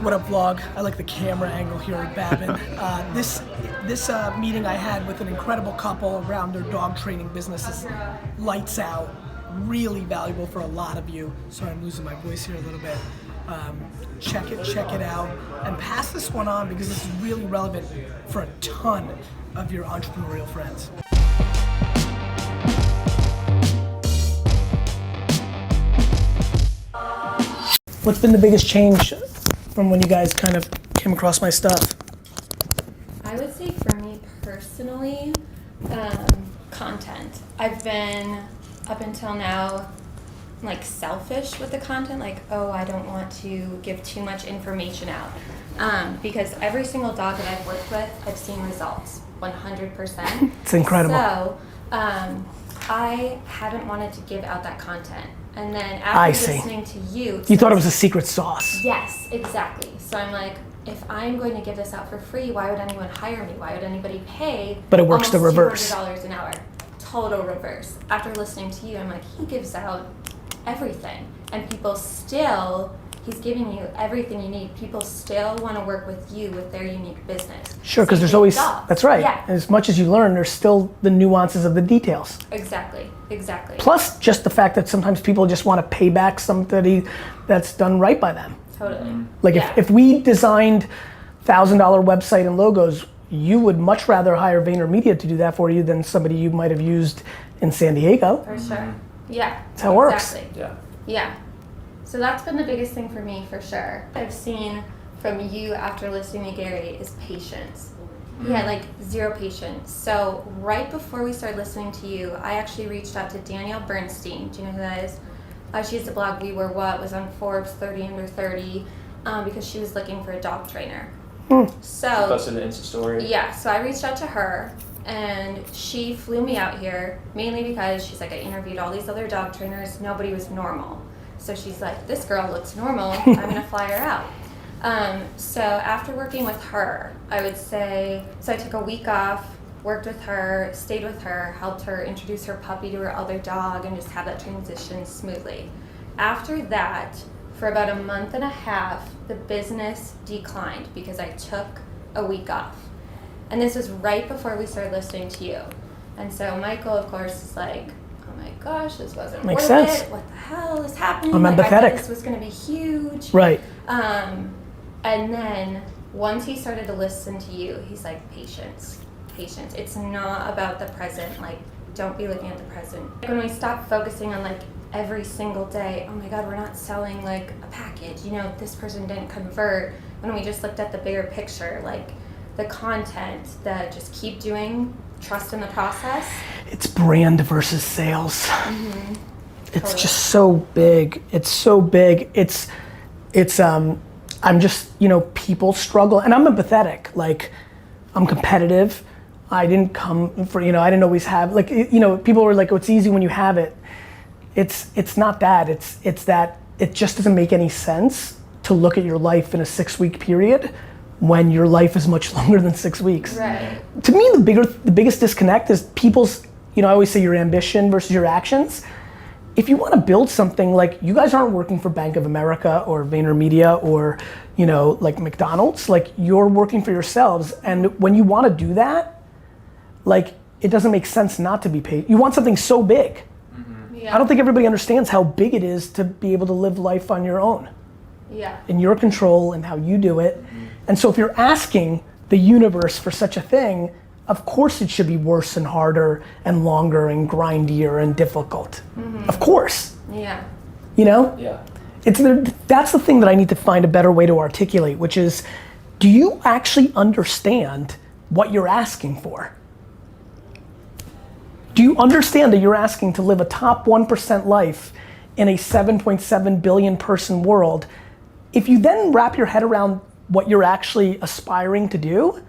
What up, vlog? I like the camera angle here at Babin. This meeting I had with an incredible couple around their dog training business is lights out. Really valuable for a lot of you. Sorry, I'm losing my voice here a little bit. Check it out, and pass this one on because this is really relevant for a ton of your entrepreneurial friends. What's been the biggest change from when you guys kind of came across my stuff? I would say for me personally, content. I've been, up until now, like selfish with the content, like, oh, I don't want to give too much information out. Because every single dog that I've worked with, I've seen results, 100%. It's incredible. So, I haven't wanted to give out that content. And then after listening to you thought it was a secret sauce. Yes, exactly. So I'm like, if I'm going to give this out for free, why would anyone hire me? Why would anybody pay? But it works the reverse. $200 an hour. Total reverse. After listening to you, I'm like, he gives out everything. And people still, he's giving you everything you need. People still want to work with you with their unique business. Sure, because there's always, that's right. Yeah. As much as you learn, there's still the nuances of the details. Exactly. Plus, just the fact that sometimes people just want to pay back somebody that's done right by them. Totally. Like if we designed $1,000 website and logos, you would much rather hire VaynerMedia to do that for you than somebody you might have used in San Diego. For sure. Yeah. That's how it works. Yeah. So that's been the biggest thing for me, for sure. I've seen from you after listening to Gary is patience. He had like zero patience. So right before we started listening to you, I actually reached out to Danielle Bernstein. Do you know who that is? She has the blog We Were What, was on Forbes 30 Under 30 because she was looking for a dog trainer. So posted an Insta story. Yeah, so I reached out to her and she flew me out here mainly because she's like, I interviewed all these other dog trainers, nobody was normal. So she's like, this girl looks normal, I'm gonna fly her out. So after working with her, I would say, so I took a week off, worked with her, stayed with her, helped her introduce her puppy to her other dog and just have that transition smoothly. After that, for about a month and a half, the business declined because I took a week off. And this was right before we started listening to you. And so Michael, of course, is like, oh my gosh, this wasn't worth it. What the hell is happening? I'm like, empathetic. I thought this was gonna be huge. Right. And then once he started to listen to you, he's like, patience. It's not about the present. Like, don't be looking at the present. When we stop focusing on like every single day, oh my God, we're not selling like a package. You know, this person didn't convert. When we just looked at the bigger picture, like the content, that just keep doing, trust in the process. It's brand versus sales. It's Totally. just so big. It's so big. I'm just, people struggle, and I'm empathetic. Like, I'm competitive. I didn't come for, I didn't always have, like, people were like, oh, it's easy when you have it. It's not that. It's that it just doesn't make any sense to look at your life in a 6-week period when your life is much longer than 6 weeks. Right. To me, the biggest disconnect is people's, I always say your ambition versus your actions. If you want to build something, like, you guys aren't working for Bank of America or VaynerMedia or, like McDonald's, like, you're working for yourselves. And when you want to do that, like, it doesn't make sense not to be paid. You want something so big. Yeah. I don't think everybody understands how big it is to be able to live life on your own. Yeah. In your control and how you do it. And so if you're asking the universe for such a thing, of course it should be worse and harder and longer and grindier and difficult. Of course. Yeah. Yeah. That's the thing that I need to find a better way to articulate, which is, do you actually understand what you're asking for? Do you understand that you're asking to live a top 1% life in a 7.7 billion person world? If you then wrap your head around what you're actually aspiring to do,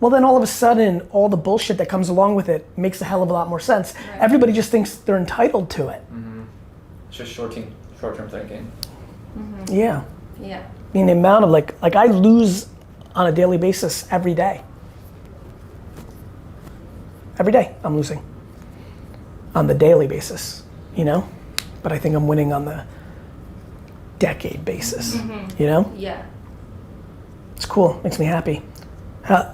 well, then all of a sudden, all the bullshit that comes along with it makes a hell of a lot more sense. Right. Everybody just thinks they're entitled to it. It's just short-term thinking. Yeah. Yeah. I mean, the amount of like I lose on a daily basis every day. Every day I'm losing on the daily basis, but I think I'm winning on the decade basis, Yeah. It's cool, makes me happy.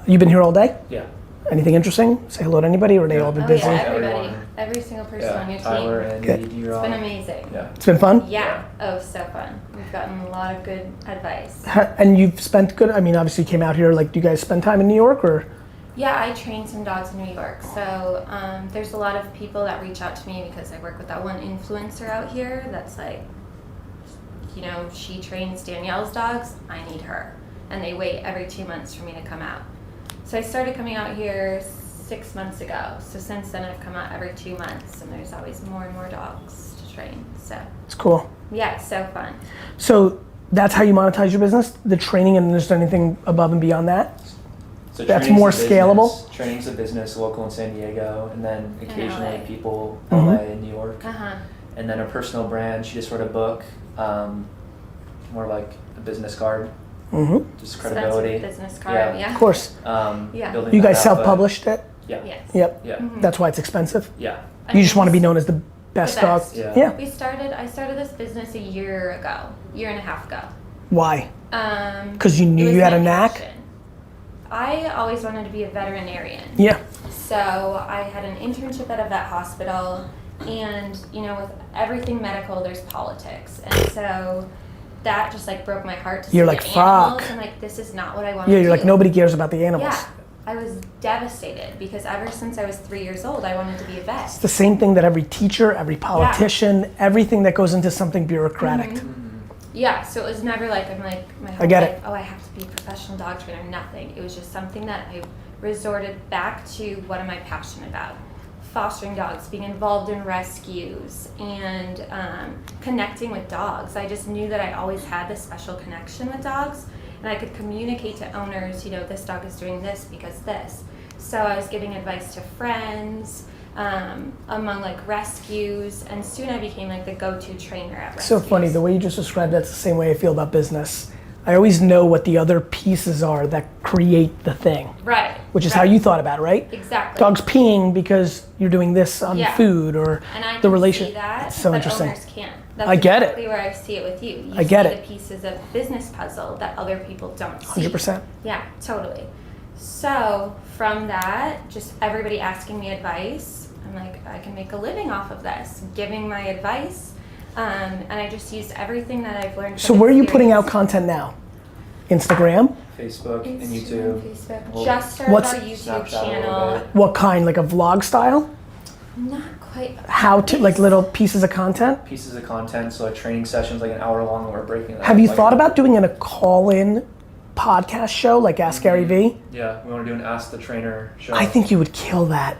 You been here all day? Yeah. Anything interesting? Say hello to anybody, or are they all been busy? Yeah, everybody, Everyone. every single person on your Tyler team. and Good. Andy, It's been amazing. Yeah. It's been fun? Yeah. Oh, so fun. We've gotten a lot of good advice. And you've spent good, I mean, obviously you came out here, like, do you guys spend time in New York, or? Yeah, I train some dogs in New York. So there's a lot of people that reach out to me because I work with that one influencer out here that's like, you know, she trains Danielle's dogs, I need her. And they wait every 2 months for me to come out. So I started coming out here 6 months ago. So since then I've come out every 2 months, and there's always more and more dogs to train. So It's cool. yeah, it's so fun. So that's how you monetize your business? The training, and there's anything above and beyond that? So That's training's more a business. scalable? Training's a business local in San Diego, and then occasionally LA. people Mhm. LA and New York. Uh-huh. And then a personal brand. She just wrote a book, more like a business card, Mm-hmm. just So that's credibility. a business card, yeah. Of course. Yeah. Building You that guys out, but- self-published it? Yeah. Yes. Yep. Yeah. Mhm. That's why it's expensive? Yeah. I You just mean, want to be known as the best the dog? best. Yeah. Yeah. I started this business a year and a half ago. Why? 'Cause you it knew was you had my a knack? passion. I always wanted to be a veterinarian. Yeah. So I had an internship at a vet hospital, and you know, with everything medical, there's politics, and so that just like broke my heart to You're see like, the animals. fuck. I'm like, this is not what I want Yeah, to do. you're like, nobody cares about the animals. Yeah, I was devastated because ever since I was 3 years old, I wanted to be a vet. It's the same thing that every teacher, every politician, everything that goes into something bureaucratic. Mm-hmm. Yeah, so it was never like, I'm like, my whole I get life, it. oh, I have to be a professional dog trainer, nothing. It was just something that I resorted back to, what am I passionate about? Fostering dogs, being involved in rescues, and connecting with dogs. I just knew that I always had this special connection with dogs, and I could communicate to owners, you know, this dog is doing this because this. So I was giving advice to friends, among like rescues, and soon I became like the go-to trainer at rescues. So funny, the way you just described that's the same way I feel about business. I always know what the other pieces are that create the thing. Right. Which is right. how you thought about it, right? Exactly. Dog's peeing because you're doing this on Yeah. food, or And I the can relation. see that, It's so but interesting. owners can't. That's I get it. exactly where I see it with you. You I get see it. the pieces of business puzzle that other people don't see. 100%. Yeah, totally. So from that, just everybody asking me advice, I'm like, I can make a living off of this, giving my advice, and I just used everything that I've learned. So from where are you putting out experience. content now? Instagram? Facebook and Instagram, YouTube. Facebook. Well, Just started What's- our YouTube Snapchat a little channel. bit. What kind? Like a vlog style? Not quite. How to, like little pieces of content? Pieces of content, so like training sessions, like an hour long, and we're breaking that. Have you like, thought about doing a call-in podcast show like Ask Gary Vee? Yeah, we want to do an Ask the Trainer show. I think you would kill that.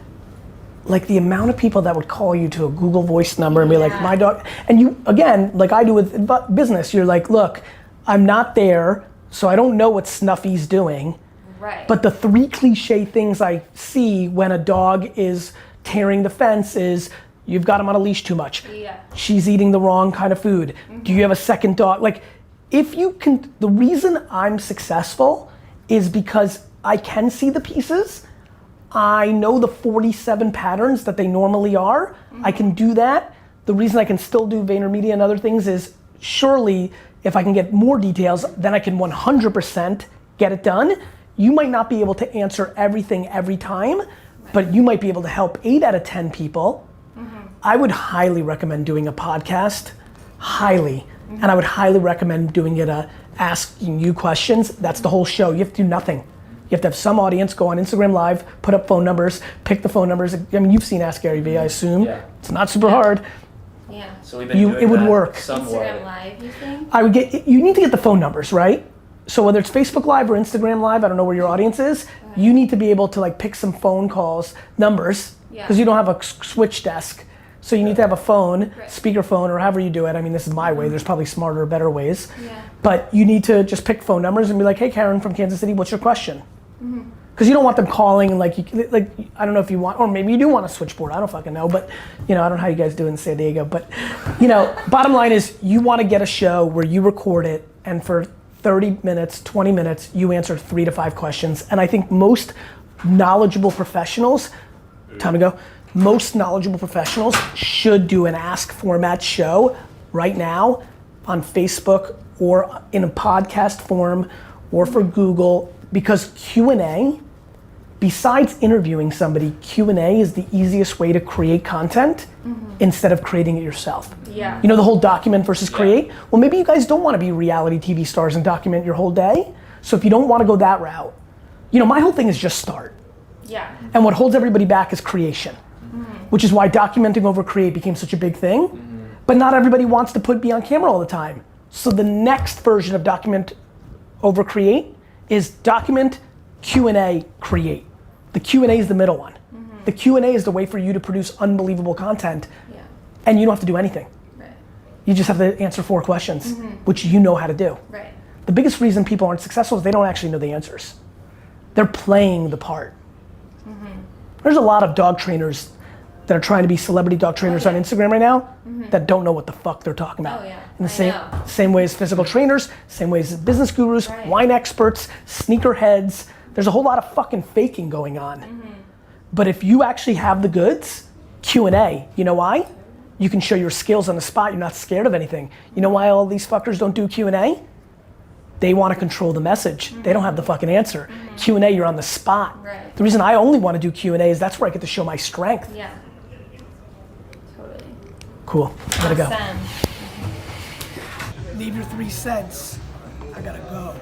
Like the amount of people that would call you to a Google Voice number and be like, Yeah. my dog, and you, again, like I do with business, you're like, look, I'm not there, so I don't know what Snuffy's doing, Right. but the 3 cliche things I see when a dog is tearing the fence is, you've got him on a leash too much. Yeah. She's eating the wrong kind of food. Do you have a second dog? Like, if you can, the reason I'm successful is because I can see the pieces. I know the 47 patterns that they normally are. I can do that. The reason I can still do VaynerMedia and other things is surely if I can get more details, then I can 100% get it done. You might not be able to answer everything every time, but you might be able to help 8 out of 10 people. I would highly recommend doing a podcast, highly. And I would highly recommend doing it, asking you questions. That's the whole show. You have to do nothing. You have to have some audience, go on Instagram Live, put up phone numbers, pick the phone numbers. I mean, you've seen Ask Gary Vee, I assume. Yeah. It's not super hard. Yeah. So we've been You- doing it would that work. somewhat. Instagram Live, you think? I would you need to get the phone numbers, right? So whether it's Facebook Live or Instagram Live, I don't know where your audience is, you need to be able to like pick some phone calls, numbers, Yeah. because you don't have a switch desk. So you need to have a phone, Right. speakerphone, or however you do it. I mean, this is my way. There's probably smarter or better ways. Yeah. But you need to just pick phone numbers and be like, hey, Karen from Kansas City, what's your question? Because you don't want them calling and like I don't know if you want, or maybe you do want a switchboard. I don't fucking know, but you know, I don't know how you guys do in San Diego. But you know, bottom line is you want to get a show where you record it and for 30 minutes, 20 minutes, you answer 3 to 5 questions. And I think most knowledgeable professionals, time to go, most knowledgeable professionals should do an ask format show right now on Facebook or in a podcast form or for Google, because Q&A, besides interviewing somebody, Q&A is the easiest way to create content instead of creating it yourself. Yeah. You know the whole document versus create? Well, maybe you guys don't want to be reality TV stars and document your whole day. So if you don't want to go that route, you know, my whole thing is just start. Yeah. And what holds everybody back is creation, which is why documenting over create became such a big thing. But not everybody wants to be on camera all the time. So the next version of document over create is document, Q&A, create. The Q&A is the middle one. The Q&A is the way for you to produce unbelievable content, and you don't have to do anything. Right. You just have to answer 4 questions, which you know how to do. Right. The biggest reason people aren't successful is they don't actually know the answers. They're playing the part. There's a lot of dog trainers that are trying to be celebrity dog trainers on Instagram right now that don't know what the fuck they're talking about. Oh, yeah. In the same way as physical trainers, same way as business gurus, wine experts, sneakerheads. There's a whole lot of fucking faking going on. But if you actually have the goods, Q&A, you know why? You can show your skills on the spot, you're not scared of anything. You know why all these fuckers don't do Q&A? They want to control the message. They don't have the fucking answer. Q&A, you're on the spot. Right. The reason I only want to do Q&A is that's where I get to show my strength. Yeah. Totally. Cool, gotta go. Awesome. Leave your 3 cents. I gotta go.